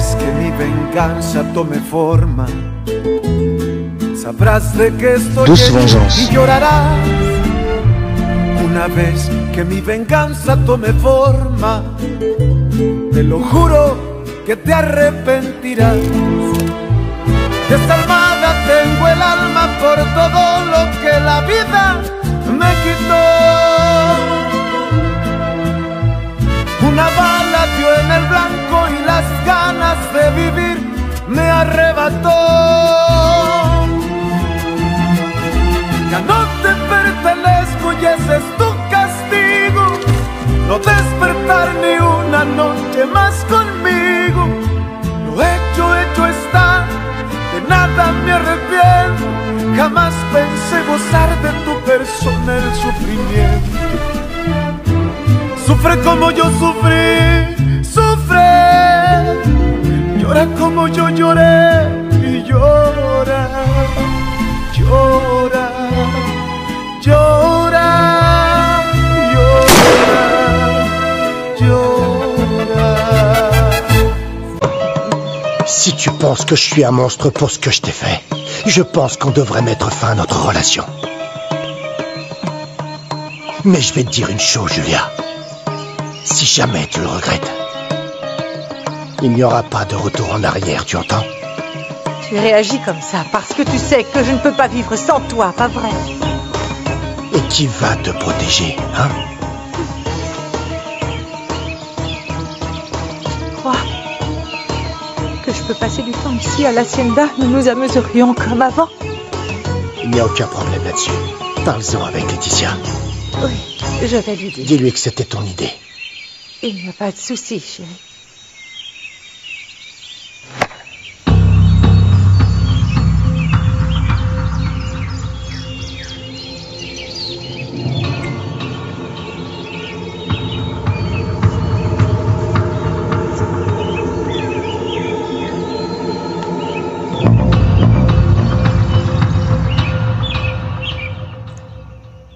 vez que mi venganza tome forma, sabrás de qué estoy hecho y llorarás. Una vez que mi venganza tome forma, te lo juro que te arrepentirás. Desalmada tengo el alma por todo lo que la vida me quitó. Una bala dio en el blanco y las ganas de vivir me arrebató. Ya no te pertenezco y ese es tu castigo, no despertar ni una noche más conmigo. Lo hecho está, de nada me arrepiento. Jamás pensé gozar de tu persona el sufrimiento. Sufre como yo sufrí, sufre. Llora como yo lloré y llora, llora, llora, llora, llora. Si tu penses que je suis un monstre pour ce que je t'ai fait, je pense qu'on devrait mettre fin à notre relation. Mais je vais te dire une chose, Julia. Si jamais tu le regrettes, il n'y aura pas de retour en arrière, tu entends? Tu réagis comme ça parce que tu sais que je ne peux pas vivre sans toi, pas vrai? Et qui va te protéger, hein? Tu crois que je peux passer du temps ici à l'Hacienda? Nous nous amuserions comme avant? Il n'y a aucun problème là-dessus. Parle-en avec Laetitia. Oui, je vais lui dire. Dis-lui que c'était ton idée. Il n'y a pas de souci, chérie.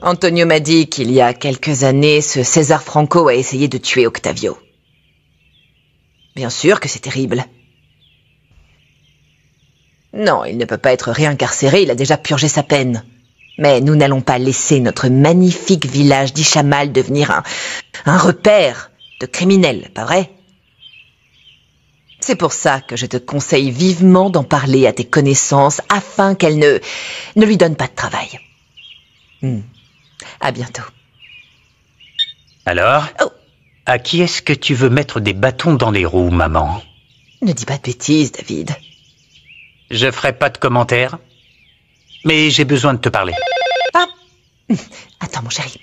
Antonio m'a dit qu'il y a quelques années, ce César Franco a essayé de tuer Octavio. Bien sûr que c'est terrible. Non, il ne peut pas être réincarcéré, il a déjà purgé sa peine. Mais nous n'allons pas laisser notre magnifique village d'Ixamal devenir un repère de criminels, pas vrai? C'est pour ça que je te conseille vivement d'en parler à tes connaissances afin qu'elles ne lui donnent pas de travail. À bientôt. Alors, oh. À qui est-ce que tu veux mettre des bâtons dans les roues, maman? Ne dis pas de bêtises, David. Je ferai pas de commentaires, mais j'ai besoin de te parler. Ah. Attends, mon chéri.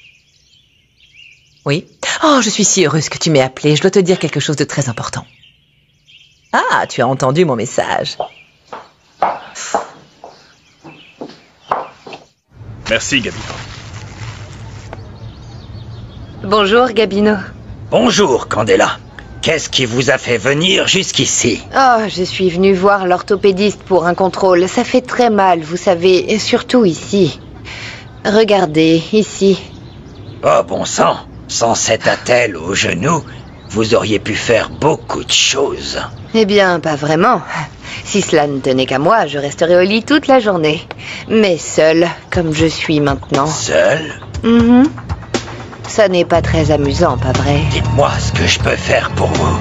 Oui? Oh, je suis si heureuse que tu m'aies appelé. Je dois te dire quelque chose de très important. Ah, tu as entendu mon message. Merci, Gabino. Bonjour, Gabino. Bonjour, Candela. Qu'est-ce qui vous a fait venir jusqu'ici? Oh, je suis venue voir l'orthopédiste pour un contrôle. Ça fait très mal, vous savez, et surtout ici. Regardez, ici. Oh, bon sang. Sans cette attelle au genou, vous auriez pu faire beaucoup de choses. Eh bien, pas vraiment. Si cela ne tenait qu'à moi, je resterais au lit toute la journée. Mais seule, comme je suis maintenant. Seule? Ça n'est pas très amusant, pas vrai? Dites-moi ce que je peux faire pour vous.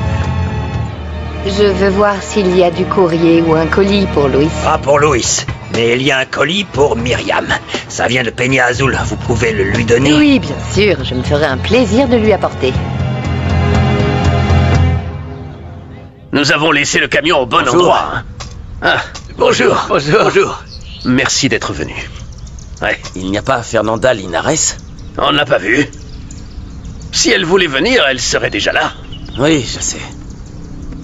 Je veux voir s'il y a du courrier ou un colis pour Louis. Pas pour Louis, mais il y a un colis pour Myriam. Ça vient de Peña Azul, vous pouvez le lui donner? Oui, bien sûr, je me ferai un plaisir de lui apporter. Nous avons laissé le camion au bon endroit. Hein. Ah, bonjour. Bonjour. Merci d'être venu. Ouais. Il n'y a pas Fernanda Linares? On n'a pas vu. Si elle voulait venir, elle serait déjà là. Oui, je sais.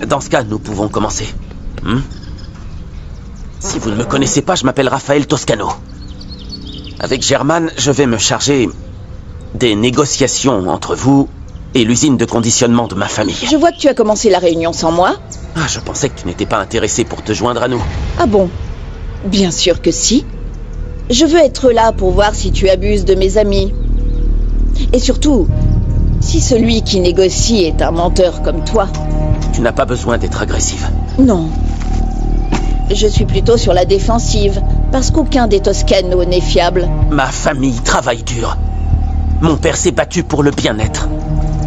Dans ce cas, nous pouvons commencer. Si vous ne me connaissez pas, je m'appelle Raphaël Toscano. Avec Germaine, je vais me charger des négociations entre vous et l'usine de conditionnement de ma famille. Je vois que tu as commencé la réunion sans moi. Ah, je pensais que tu n'étais pas intéressé pour te joindre à nous. Ah bon? Bien sûr que si. Je veux être là pour voir si tu abuses de mes amis. Et surtout, si celui qui négocie est un menteur comme toi. Tu n'as pas besoin d'être agressive. Non. Je suis plutôt sur la défensive, parce qu'aucun des Toscano n'est fiable. Ma famille travaille dur. Mon père s'est battu pour le bien-être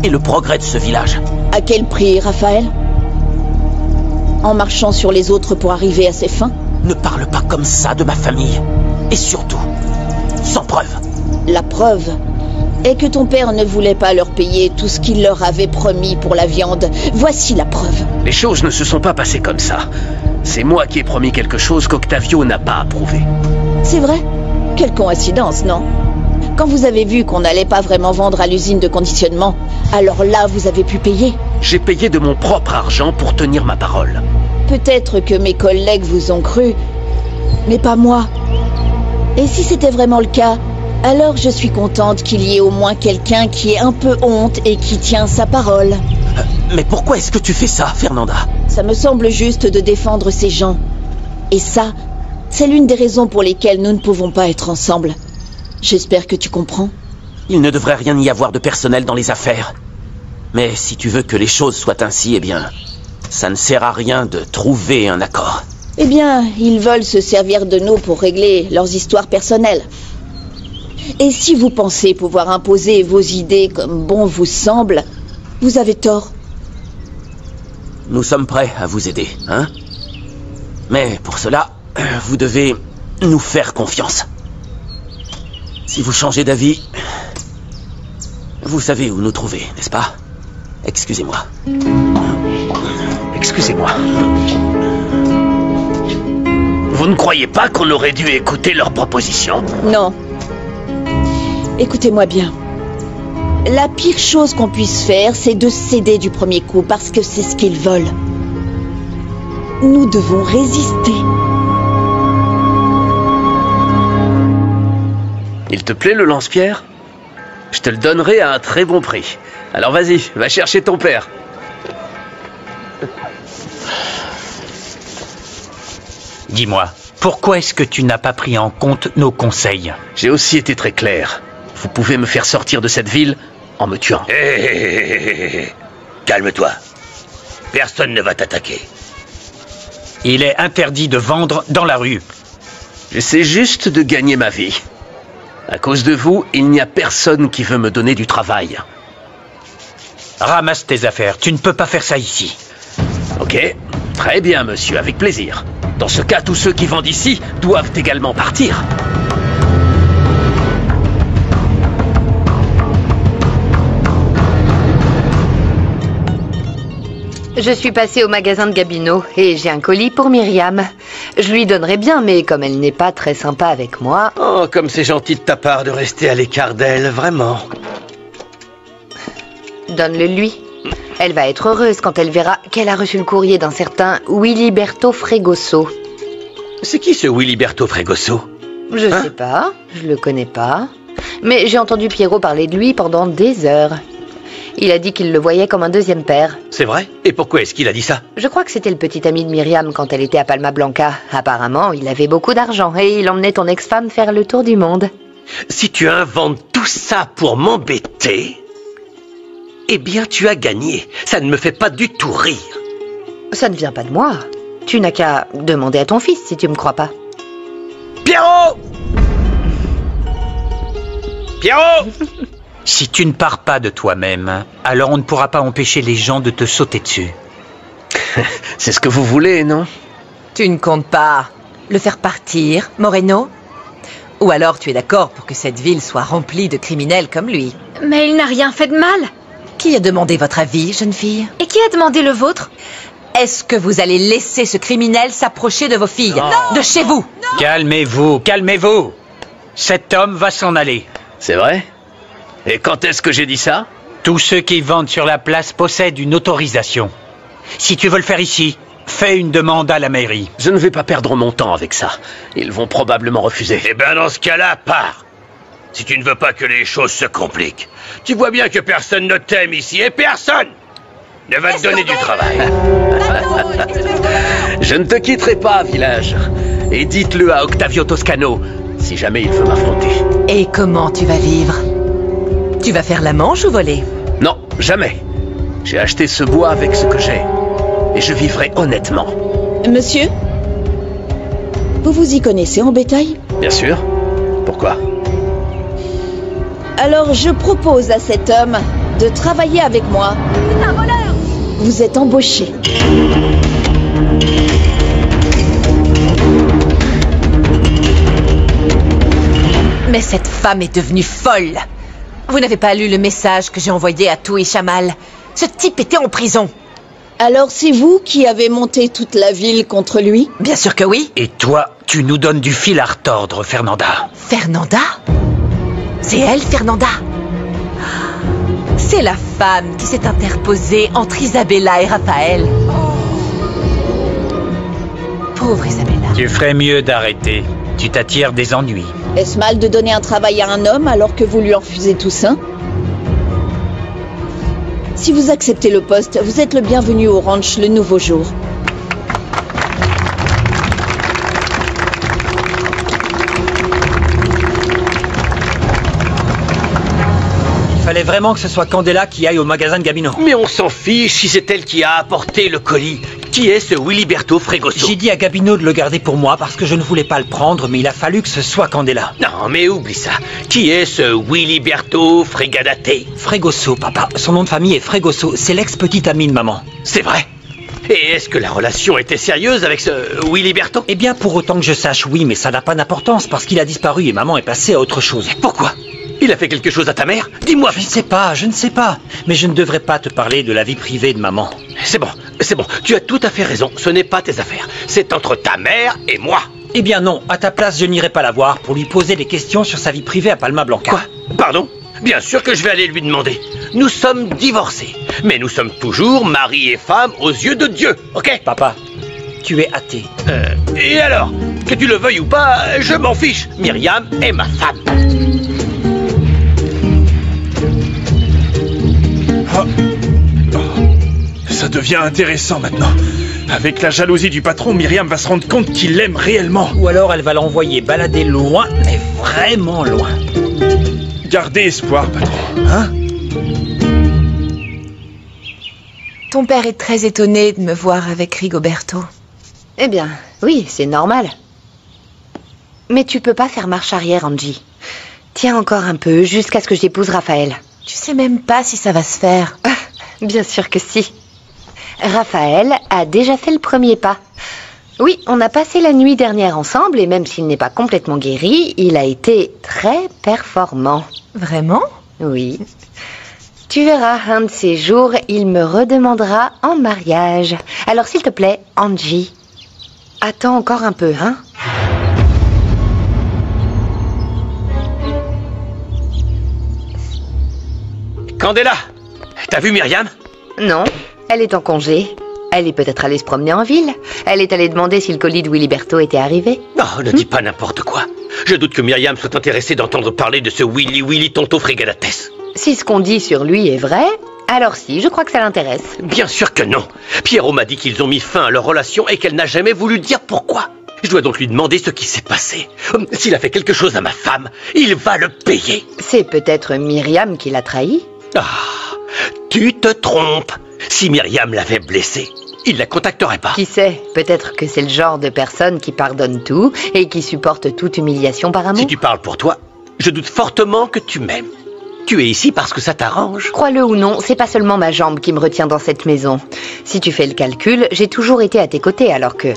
et le progrès de ce village. À quel prix, Raphaël? En marchant sur les autres pour arriver à ses fins? Ne parle pas comme ça de ma famille. Et surtout, sans preuve. La preuve est que ton père ne voulait pas leur payer tout ce qu'il leur avait promis pour la viande. Voici la preuve. Les choses ne se sont pas passées comme ça. C'est moi qui ai promis quelque chose qu'Octavio n'a pas approuvé. C'est vrai? Quelle coïncidence, non? Quand vous avez vu qu'on n'allait pas vraiment vendre à l'usine de conditionnement, alors là, vous avez pu payer. J'ai payé de mon propre argent pour tenir ma parole. Peut-être que mes collègues vous ont cru, mais pas moi. Et si c'était vraiment le cas, alors je suis contente qu'il y ait au moins quelqu'un qui ait un peu honte et qui tient sa parole. Mais pourquoi est-ce que tu fais ça, Fernanda? Ça me semble juste de défendre ces gens. Et ça, c'est l'une des raisons pour lesquelles nous ne pouvons pas être ensemble. J'espère que tu comprends. Il ne devrait rien y avoir de personnel dans les affaires. Mais si tu veux que les choses soient ainsi, eh bien, ça ne sert à rien de trouver un accord. Eh bien, ils veulent se servir de nous pour régler leurs histoires personnelles. Et si vous pensez pouvoir imposer vos idées comme bon vous semble, vous avez tort. Nous sommes prêts à vous aider, hein? Mais pour cela, vous devez nous faire confiance. Si vous changez d'avis, vous savez où nous trouver, n'est-ce pas? Excusez-moi. Excusez-moi. Vous ne croyez pas qu'on aurait dû écouter leurs propositions? Non. Écoutez-moi bien. La pire chose qu'on puisse faire, c'est de céder du premier coup, parce que c'est ce qu'ils veulent. Nous devons résister. Il te plaît le lance-pierre? Je te le donnerai à un très bon prix. Alors vas-y, va chercher ton père. Dis-moi, pourquoi est-ce que tu n'as pas pris en compte nos conseils? J'ai aussi été très clair. Vous pouvez me faire sortir de cette ville en me tuant. Calme-toi. Personne ne va t'attaquer. Il est interdit de vendre dans la rue. J'essaie juste de gagner ma vie. À cause de vous, il n'y a personne qui veut me donner du travail. Ramasse tes affaires, tu ne peux pas faire ça ici. Ok, très bien monsieur, avec plaisir. Dans ce cas, tous ceux qui vendent ici doivent également partir. Je suis passée au magasin de Gabino et j'ai un colis pour Myriam. Je lui donnerais bien, mais comme elle n'est pas très sympa avec moi... Oh, comme c'est gentil de ta part de rester à l'écart d'elle, vraiment. Donne-le lui. Elle va être heureuse quand elle verra qu'elle a reçu le courrier d'un certain Wiliberto Fregoso. C'est qui ce Wiliberto Fregoso? Je sais pas, je le connais pas. Mais j'ai entendu Piero parler de lui pendant des heures. Il a dit qu'il le voyait comme un deuxième père. C'est vrai? Et pourquoi est-ce qu'il a dit ça? Je crois que c'était le petit ami de Myriam quand elle était à Palma Blanca. Apparemment, il avait beaucoup d'argent et il emmenait ton ex-femme faire le tour du monde. Si tu inventes tout ça pour m'embêter, eh bien tu as gagné. Ça ne me fait pas du tout rire. Ça ne vient pas de moi. Tu n'as qu'à demander à ton fils si tu me crois pas. Pierrot! Pierrot! Si tu ne pars pas de toi-même, alors on ne pourra pas empêcher les gens de te sauter dessus. C'est ce que vous voulez, non? Tu ne comptes pas le faire partir, Moreno? Ou alors tu es d'accord pour que cette ville soit remplie de criminels comme lui? Mais il n'a rien fait de mal. Qui a demandé votre avis, jeune fille? Et qui a demandé le vôtre? Est-ce que vous allez laisser ce criminel s'approcher de vos filles? Non. De chez vous? Calmez-vous, calmez-vous. Cet homme va s'en aller. C'est vrai? Et quand est-ce que j'ai dit ça? Tous ceux qui vendent sur la place possèdent une autorisation. Si tu veux le faire ici, fais une demande à la mairie. Je ne vais pas perdre mon temps avec ça. Ils vont probablement refuser. Eh ben dans ce cas-là, pars. Si tu ne veux pas que les choses se compliquent. Tu vois bien que personne ne t'aime ici et personne ne va te donner du travail. Je ne te quitterai pas, village. Et dites-le à Octavio Toscano, si jamais il veut m'affronter. Et comment tu vas vivre? Tu vas faire la manche ou voler? Non, jamais. J'ai acheté ce bois avec ce que j'ai. et je vivrai honnêtement. Monsieur? Vous vous y connaissez en bétail? Bien sûr. Pourquoi? Alors je propose à cet homme de travailler avec moi. C'est un voleur! Vous êtes embauché. Mais cette femme est devenue folle. Vous n'avez pas lu le message que j'ai envoyé à tout Ishamal. Ce type était en prison. Alors c'est vous qui avez monté toute la ville contre lui? Bien sûr que oui. Et toi, tu nous donnes du fil à retordre, Fernanda. Fernanda? C'est elle, Fernanda? C'est la femme qui s'est interposée entre Isabella et Raphaël. Pauvre Isabella. Tu ferais mieux d'arrêter. Tu t'attires des ennuis. Est-ce mal de donner un travail à un homme alors que vous lui en refusez tout ça? Si vous acceptez le poste, vous êtes le bienvenu au ranch le nouveau jour. Il fallait vraiment que ce soit Candela qui aille au magasin de Gabino. Mais on s'en fiche si c'est elle qui a apporté le colis. Qui est ce Wiliberto Fregoso? J'ai dit à Gabino de le garder pour moi parce que je ne voulais pas le prendre, mais il a fallu que ce soit Candela. Non, mais oublie ça. Qui est ce Wiliberto Fregadate? Fregoso, papa. Son nom de famille est Fregoso. C'est l'ex-petite amie de maman. C'est vrai? Et est-ce que la relation était sérieuse avec ce Wiliberto? Eh bien, pour autant que je sache, oui, mais ça n'a pas d'importance parce qu'il a disparu et maman est passée à autre chose. Pourquoi? Il a fait quelque chose à ta mère? Dis-moi. Je ne sais pas. Mais je ne devrais pas te parler de la vie privée de maman. C'est bon. Tu as tout à fait raison. Ce n'est pas tes affaires. C'est entre ta mère et moi. Eh bien non, à ta place, je n'irai pas la voir pour lui poser des questions sur sa vie privée à Palma Blanca. Quoi? Pardon? Bien sûr que je vais aller lui demander. Nous sommes divorcés. Mais nous sommes toujours mari et femme aux yeux de Dieu, ok? Papa, tu es athée. Et alors? Que tu le veuilles ou pas, je m'en fiche. Myriam est ma femme. Ça devient intéressant maintenant. Avec la jalousie du patron, Myriam va se rendre compte qu'il l'aime réellement. Ou alors elle va l'envoyer balader loin, mais vraiment loin. Gardez espoir, patron, hein? Ton père est très étonné de me voir avec Rigoberto. Eh bien, oui, c'est normal. Mais tu peux pas faire marche arrière, Angie. Tiens encore un peu, jusqu'à ce que j'épouse Raphaël. Tu sais même pas si ça va se faire. Bien sûr que si. Raphaël a déjà fait le premier pas. Oui, on a passé la nuit dernière ensemble et même s'il n'est pas complètement guéri, il a été très performant. Vraiment? Oui. Tu verras, un de ces jours, il me redemandera en mariage. Alors s'il te plaît, Angie, attends encore un peu, hein? Candela, t'as vu Myriam? Non, elle est en congé. Elle est peut-être allée se promener en ville. Elle est allée demander si le colis de Wiliberto était arrivé. Non, ne dis pas n'importe quoi. Je doute que Myriam soit intéressée d'entendre parler de ce Willy Tonto Fregadates. Si ce qu'on dit sur lui est vrai, alors si, je crois que ça l'intéresse. Bien sûr que non. Pierrot m'a dit qu'ils ont mis fin à leur relation et qu'elle n'a jamais voulu dire pourquoi. Je dois donc lui demander ce qui s'est passé. S'il a fait quelque chose à ma femme, il va le payer. C'est peut-être Myriam qui l'a trahi. Ah, tu te trompes. Si Myriam l'avait blessé, il la contacterait pas. Qui sait, peut-être que c'est le genre de personne qui pardonne tout et qui supporte toute humiliation par amour. Si tu parles pour toi, je doute fortement que tu m'aimes. Tu es ici parce que ça t'arrange. Crois-le ou non, c'est pas seulement ma jambe qui me retient dans cette maison. Si tu fais le calcul, j'ai toujours été à tes côtés alors que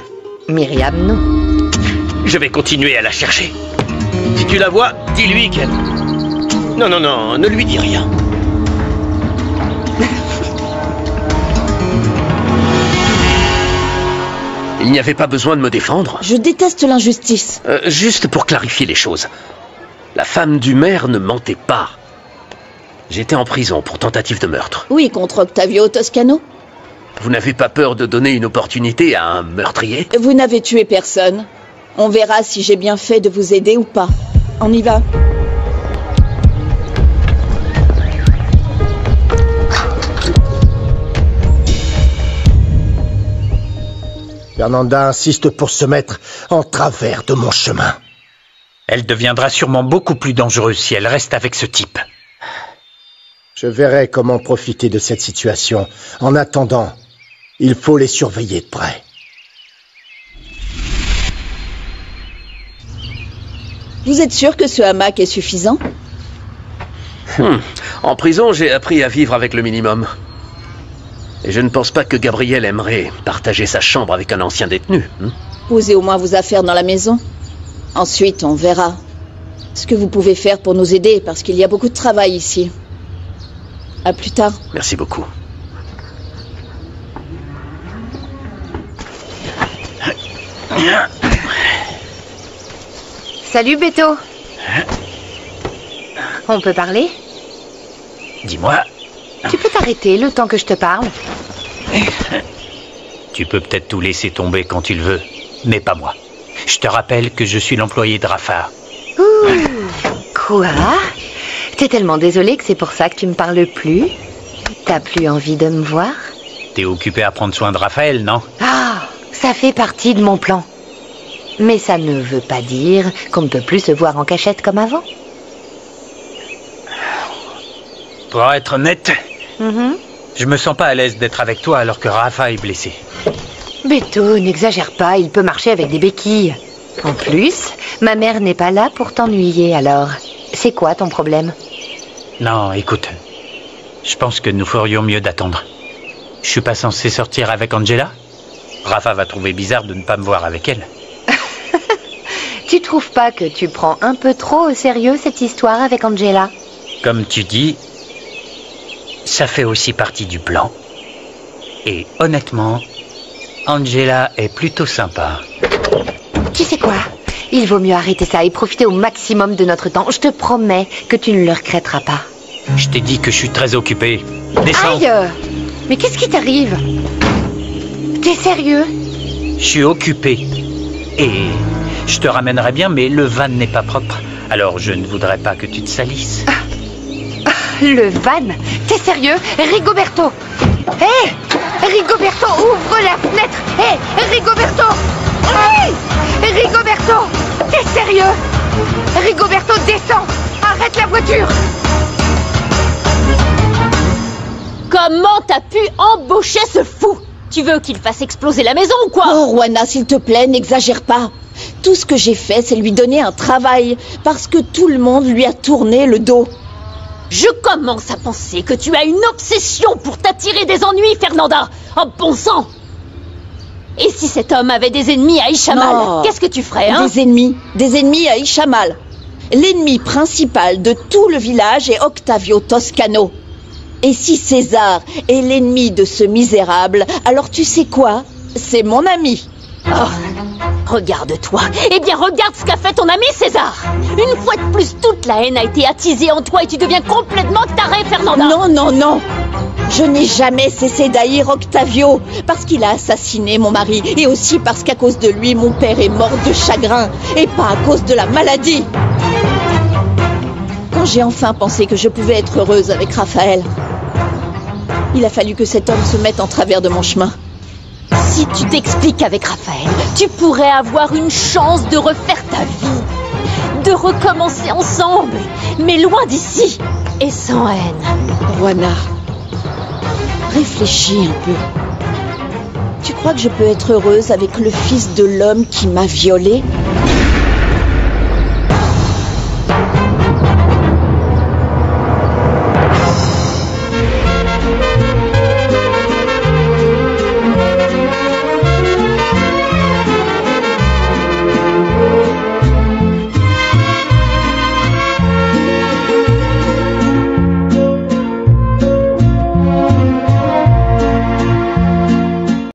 Myriam, non. Je vais continuer à la chercher. Si tu la vois, dis-lui qu'elle... Non, ne lui dis rien. Il n'y avait pas besoin de me défendre. Je déteste l'injustice. Juste pour clarifier les choses. La femme du maire ne mentait pas. J'étais en prison pour tentative de meurtre. Oui, contre Octavio Toscano. Vous n'avez pas peur de donner une opportunité à un meurtrier? Vous n'avez tué personne. On verra si j'ai bien fait de vous aider ou pas. On y va. Fernanda insiste pour se mettre en travers de mon chemin. Elle deviendra sûrement beaucoup plus dangereuse si elle reste avec ce type. Je verrai comment profiter de cette situation. En attendant, Il faut les surveiller de près. Vous êtes sûr que ce hamac est suffisant? En prison, j'ai appris à vivre avec le minimum. Et je ne pense pas que Gabriel aimerait partager sa chambre avec un ancien détenu. Posez au moins vos affaires dans la maison. Ensuite, on verra ce que vous pouvez faire pour nous aider, parce qu'il y a beaucoup de travail ici. À plus tard. Merci beaucoup. Salut, Beto. On peut parler? Dis-moi. Tu peux t'arrêter le temps que je te parle? Tu peux peut-être tout laisser tomber quand tu le veux, mais pas moi. Je te rappelle que je suis l'employé de Rafa. Ouh, quoi? T'es tellement désolé que c'est pour ça que tu me parles plus? T'as plus envie de me voir? T'es occupé à prendre soin de Raphaël, non? Ah, ça fait partie de mon plan. Mais ça ne veut pas dire qu'on ne peut plus se voir en cachette comme avant. Pour être honnête, je me sens pas à l'aise d'être avec toi alors que Rafa est blessé. Beto, n'exagère pas, il peut marcher avec des béquilles. En plus, ma mère n'est pas là pour t'ennuyer, alors c'est quoi ton problème? Non, écoute, je pense que nous ferions mieux d'attendre. Je suis pas censé sortir avec Angela? Rafa va trouver bizarre de ne pas me voir avec elle. Tu trouves pas que tu prends un peu trop au sérieux cette histoire avec Angela? Comme tu dis, ça fait aussi partie du plan. Et honnêtement, Angela est plutôt sympa. Tu sais quoi? Il vaut mieux arrêter ça et profiter au maximum de notre temps. Je te promets que tu ne le regretteras pas. Je t'ai dit que je suis très occupé. Descends. Aïe! Mais qu'est-ce qui t'arrive? T'es sérieux? Je suis occupé. Et je te ramènerai bien, mais le van n'est pas propre. Alors je ne voudrais pas que tu te salisses. Le van? T'es sérieux? Rigoberto! Hé! Rigoberto, ouvre la fenêtre! Hé! Rigoberto! Hé! Rigoberto! T'es sérieux? Rigoberto, descends! Arrête la voiture! Comment t'as pu embaucher ce fou? Tu veux qu'il fasse exploser la maison ou quoi? Oh, Juana, s'il te plaît, n'exagère pas. Tout ce que j'ai fait, c'est lui donner un travail, parce que tout le monde lui a tourné le dos. Je commence à penser que tu as une obsession pour t'attirer des ennuis, Fernanda. Oh, bon sang! Et si cet homme avait des ennemis à Ishamal, qu'est-ce que tu ferais, hein? Des ennemis à Ishamal. L'ennemi principal de tout le village est Octavio Toscano. Et si César est l'ennemi de ce misérable, alors tu sais quoi? C'est mon ami. Oh, regarde-toi. Eh bien, regarde ce qu'a fait ton ami César. Une fois de plus, toute la haine a été attisée en toi et tu deviens complètement taré, Fernanda. Non, non, non. Je n'ai jamais cessé d'haïr Octavio parce qu'il a assassiné mon mari et aussi parce qu'à cause de lui, mon père est mort de chagrin et pas à cause de la maladie. Quand j'ai enfin pensé que je pouvais être heureuse avec Raphaël, il a fallu que cet homme se mette en travers de mon chemin. Si tu t'expliques avec Raphaël, tu pourrais avoir une chance de refaire ta vie, de recommencer ensemble, mais loin d'ici et sans haine. Juana, réfléchis un peu. Tu crois que je peux être heureuse avec le fils de l'homme qui m'a violée ?